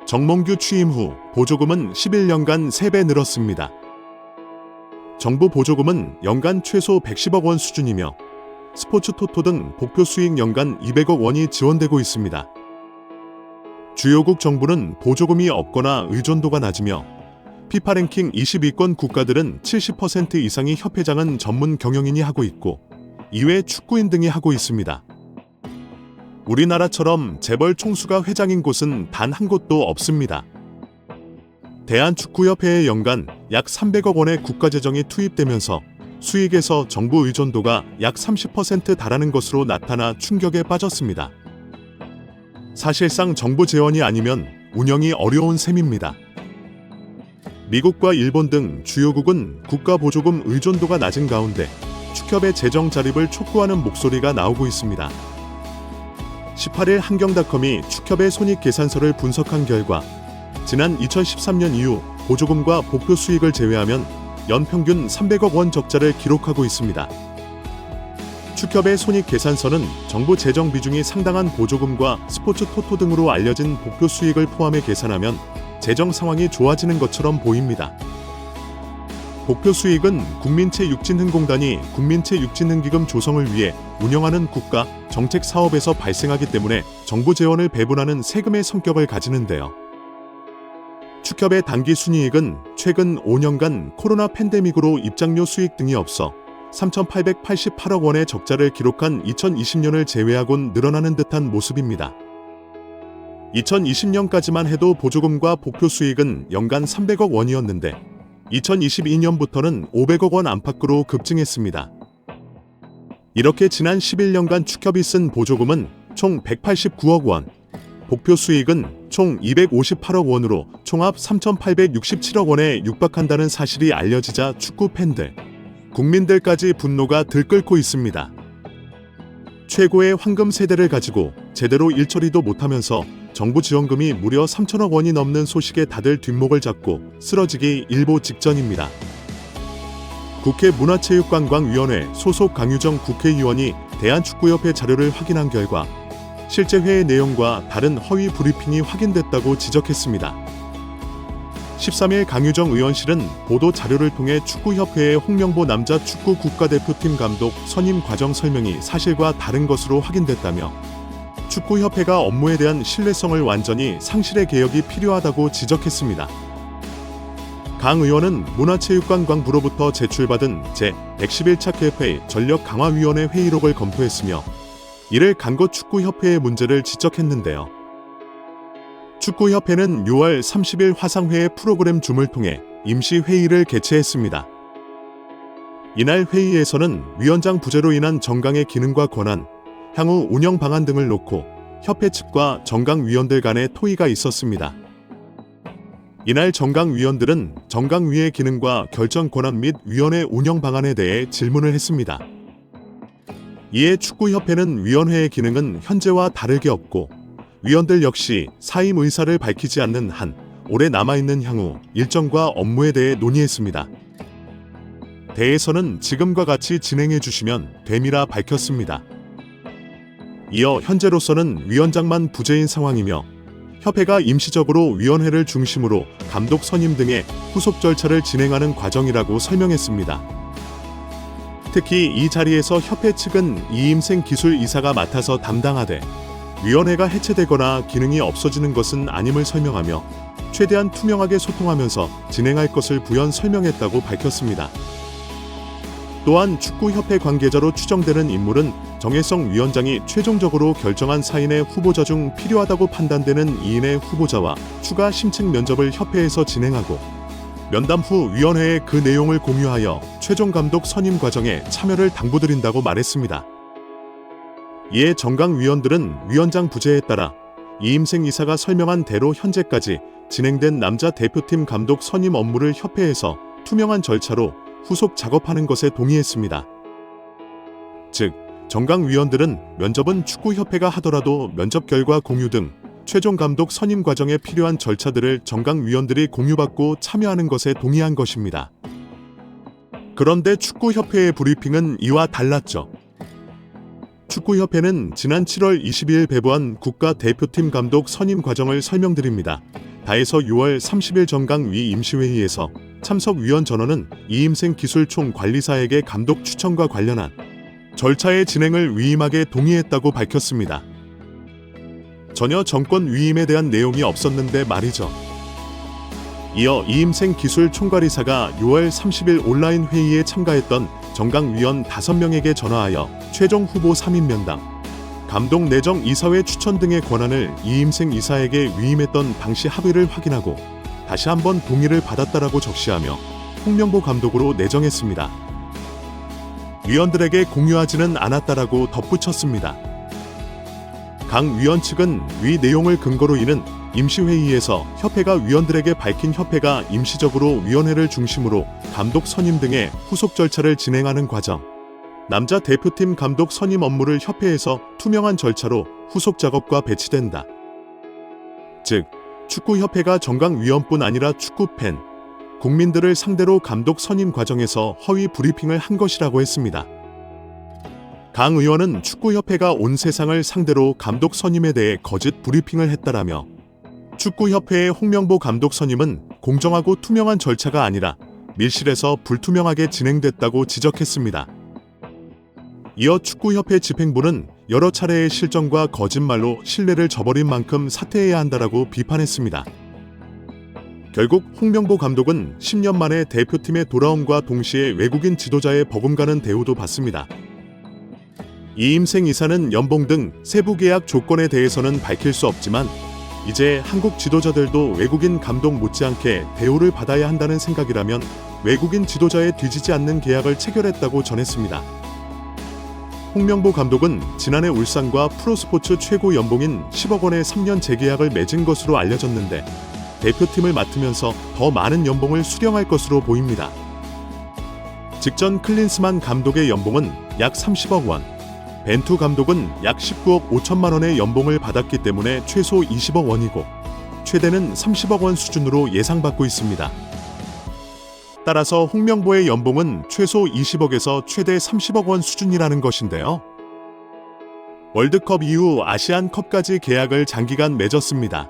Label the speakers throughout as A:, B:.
A: 정몽규 취임 후 보조금은 11년간 3배 늘었습니다. 정부 보조금은 연간 최소 110억 원 수준이며 스포츠 토토 등 목표 수익 연간 200억 원이 지원되고 있습니다. 주요국 정부는 보조금이 없거나 의존도가 낮으며 피파 랭킹 20위권 국가들은 70% 이상이 협회장은 전문 경영인이 하고 있고 이외 축구인 등이 하고 있습니다. 우리나라처럼 재벌 총수가 회장인 곳은 단 한 곳도 없습니다. 대한축구협회에 연간 약 300억 원의 국가재정이 투입되면서 수익에서 정부 의존도가 약 30% 달하는 것으로 나타나 충격에 빠졌습니다. 사실상 정부 재원이 아니면 운영이 어려운 셈입니다. 미국과 일본 등 주요국은 국가 보조금 의존도가 낮은 가운데 축협의 재정 자립을 촉구하는 목소리가 나오고 있습니다. 18일 한경닷컴이 축협의 손익계산서를 분석한 결과 지난 2013년 이후 보조금과 목표 수익을 제외하면 연평균 300억 원 적자를 기록하고 있습니다. 축협의 손익계산서는 정부 재정 비중이 상당한 보조금과 스포츠 토토 등으로 알려진 목표 수익을 포함해 계산하면 재정 상황이 좋아지는 것처럼 보입니다. 목표 수익은 국민체육진흥공단이 국민체육진흥기금 조성을 위해 운영하는 국가 정책 사업에서 발생하기 때문에 정부 재원을 배분하는 세금의 성격을 가지는데요. 축협의 단기 순이익은 최근 5년간 코로나 팬데믹으로 입장료 수익 등이 없어 3,888억 원의 적자를 기록한 2020년을 제외하곤 늘어나는 듯한 모습입니다. 2020년까지만 해도 보조금과 목표 수익은 연간 300억 원이었는데 2022년부터는 500억 원 안팎으로 급증했습니다. 이렇게 지난 11년간 축협이 쓴 보조금은 총 189억 원, 목표 수익은 총 258억 원으로 총합 3,867억 원에 육박한다는 사실이 알려지자 축구 팬들, 국민들까지 분노가 들끓고 있습니다. 최고의 황금 세대를 가지고 제대로 일처리도 못하면서 정부 지원금이 무려 3천억 원이 넘는 소식에 다들 뒷목을 잡고 쓰러지기 일보 직전입니다. 국회 문화체육관광위원회 소속 강유정 국회의원이 대한축구협회 자료를 확인한 결과 실제 회의 내용과 다른 허위 브리핑이 확인됐다고 지적했습니다. 13일 강유정 의원실은 보도 자료를 통해 축구협회의 홍명보 남자 축구 국가대표팀 감독 선임 과정 설명이 사실과 다른 것으로 확인됐다며 축구협회가 업무에 대한 신뢰성을 완전히 상실의 개혁이 필요하다고 지적했습니다. 강 의원은 문화체육관광부로부터 제출받은 제111차 개회의 전력강화위원회 회의록을 검토했으며 이를 간거 축구협회의 문제를 지적했는데요. 축구협회는 6월 30일 화상회의 프로그램 줌을 통해 임시회의를 개최했습니다. 이날 회의에서는 위원장 부재로 인한 정강의 기능과 권한, 향후 운영 방안 등을 놓고 협회 측과 정강위원들 간의 토의가 있었습니다. 이날 정강위원들은 정강위의 기능과 결정 권한 및 위원회 운영 방안에 대해 질문을 했습니다. 이에 축구협회는 위원회의 기능은 현재와 다르게 없고 위원들 역시 사임 의사를 밝히지 않는 한 오래 남아있는 향후 일정과 업무에 대해 논의했습니다. 대회에서는 지금과 같이 진행해 주시면 됨이라 밝혔습니다. 이어 현재로서는 위원장만 부재인 상황이며 협회가 임시적으로 위원회를 중심으로 감독 선임 등의 후속 절차를 진행하는 과정이라고 설명했습니다. 특히 이 자리에서 협회 측은 이임생 기술이사가 맡아서 담당하되 위원회가 해체되거나 기능이 없어지는 것은 아님을 설명하며 최대한 투명하게 소통하면서 진행할 것을 부연 설명했다고 밝혔습니다. 또한 축구협회 관계자로 추정되는 인물은 정혜성 위원장이 최종적으로 결정한 4인의 후보자 중 필요하다고 판단되는 2인의 후보자와 추가 심층 면접을 협회에서 진행하고 면담 후 위원회에 그 내용을 공유하여 최종 감독 선임 과정에 참여를 당부드린다고 말했습니다. 이에 정강 위원들은 위원장 부재에 따라 이임생 이사가 설명한 대로 현재까지 진행된 남자 대표팀 감독 선임 업무를 협회에서 투명한 절차로 후속 작업하는 것에 동의했습니다. 즉, 정강 위원들은 면접은 축구협회가 하더라도 면접 결과 공유 등 최종 감독 선임 과정에 필요한 절차들을 정강 위원들이 공유받고 참여하는 것에 동의한 것입니다. 그런데 축구협회의 브리핑은 이와 달랐죠. 축구협회는 지난 7월 22일 배부한 국가대표팀 감독 선임 과정을 설명드립니다. 다해서 6월 30일 정강위 임시회의에서 참석위원 전원은 이임생 기술총괄리사에게 감독 추천과 관련한 절차의 진행을 위임하게 동의했다고 밝혔습니다. 전혀 정권 위임에 대한 내용이 없었는데 말이죠. 이어 이임생 기술총괄이사가 6월 30일 온라인 회의에 참가했던 정강위원 5명에게 전화하여 최종 후보 3인 면담, 감독 내정 이사회 추천 등의 권한을 이임생 이사에게 위임했던 당시 합의를 확인하고 다시 한번 동의를 받았다라고 적시하며 홍명보 감독으로 내정했습니다. 위원들에게 공유하지는 않았다라고 덧붙였습니다. 강 위원 측은 위 내용을 근거로 이는 임시회의에서 협회가 위원들에게 밝힌 협회가 임시적으로 위원회를 중심으로 감독 선임 등의 후속 절차를 진행하는 과정, 남자 대표팀 감독 선임 업무를 협회에서 투명한 절차로 후속 작업과 배치된다. 즉, 축구협회가 정강위원뿐 아니라 축구팬, 국민들을 상대로 감독 선임 과정에서 허위 브리핑을 한 것이라고 했습니다. 강 의원은 축구협회가 온 세상을 상대로 감독 선임에 대해 거짓 브리핑을 했다라며 축구협회의 홍명보 감독 선임은 공정하고 투명한 절차가 아니라 밀실에서 불투명하게 진행됐다고 지적했습니다. 이어 축구협회 집행부는 여러 차례의 실정과 거짓말로 신뢰를 저버린 만큼 사퇴해야 한다라고 비판했습니다. 결국 홍명보 감독은 10년 만에 대표팀에 돌아옴과 동시에 외국인 지도자의 버금가는 대우도 받습니다. 이임생 이사는 연봉 등 세부 계약 조건에 대해서는 밝힐 수 없지만 이제 한국 지도자들도 외국인 감독 못지않게 대우를 받아야 한다는 생각이라면 외국인 지도자에 뒤지지 않는 계약을 체결했다고 전했습니다. 홍명보 감독은 지난해 울산과 프로스포츠 최고 연봉인 10억 원의 3년 재계약을 맺은 것으로 알려졌는데 대표팀을 맡으면서 더 많은 연봉을 수령할 것으로 보입니다. 직전 클린스만 감독의 연봉은 약 30억 원, 벤투 감독은 약 19억 5천만 원의 연봉을 받았기 때문에 최소 20억 원이고 최대는 30억 원 수준으로 예상받고 있습니다. 따라서 홍명보의 연봉은 최소 20억에서 최대 30억 원 수준이라는 것인데요. 월드컵 이후 아시안컵까지 계약을 장기간 맺었습니다.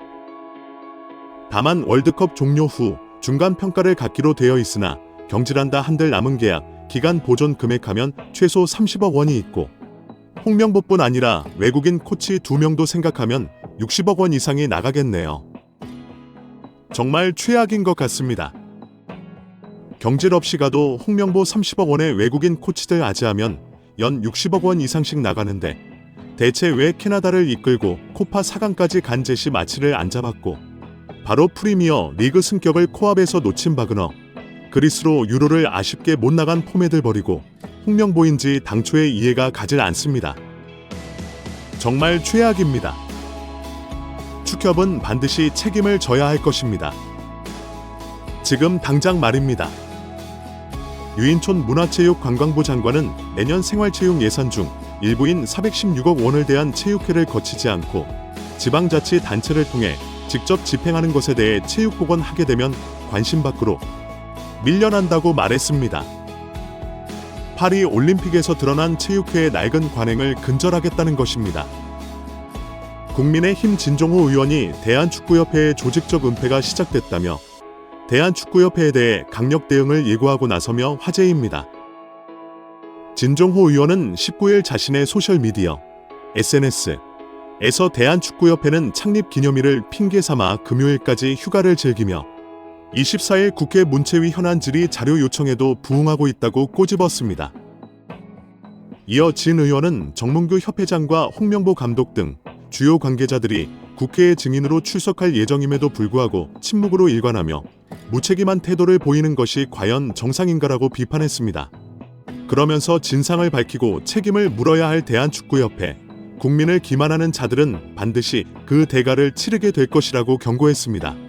A: 다만 월드컵 종료 후 중간 평가를 갖기로 되어 있으나 경질한다 한들 남은 계약, 기간 보존 금액하면 최소 30억 원이 있고 홍명보뿐 아니라 외국인 코치 2명도 생각하면 60억 원 이상이 나가겠네요. 정말 최악인 것 같습니다. 경질 없이 가도 홍명보 30억 원의 외국인 코치들 아지하면 연 60억 원 이상씩 나가는데 대체 왜 캐나다를 이끌고 코파 4강까지 간 제시 마치를 안 잡았고 바로 프리미어 리그 승격을 코앞에서 놓친 바그너, 그리스로 유로를 아쉽게 못 나간 포맷을 버리고 홍명보인지 당초에 이해가 가질 않습니다. 정말 최악입니다. 축협은 반드시 책임을 져야 할 것입니다. 지금 당장 말입니다. 유인촌 문화체육관광부 장관은 내년 생활체육 예산 중 일부인 416억 원을 대한 체육회를 거치지 않고 지방자치단체를 통해 직접 집행하는 것에 대해 체육복원하게 되면 관심 밖으로 밀려난다고 말했습니다. 파리 올림픽에서 드러난 체육회의 낡은 관행을 근절하겠다는 것입니다. 국민의힘 진종호 의원이 대한축구협회의 조직적 은폐가 시작됐다며 대한축구협회에 대해 강력 대응을 예고하고 나서며 화제입니다. 진종호 의원은 19일 자신의 소셜미디어, SNS에서 대한축구협회는 창립 기념일을 핑계 삼아 금요일까지 휴가를 즐기며 24일 국회 문체위 현안 질의 자료 요청에도 부응하고 있다고 꼬집었습니다. 이어 진 의원은 정문규 협회장과 홍명보 감독 등 주요 관계자들이 국회의 증인으로 출석할 예정임에도 불구하고 침묵으로 일관하며 무책임한 태도를 보이는 것이 과연 정상인가라고 비판했습니다. 그러면서 진상을 밝히고 책임을 물어야 할 대한축구협회, 국민을 기만하는 자들은 반드시 그 대가를 치르게 될 것이라고 경고했습니다.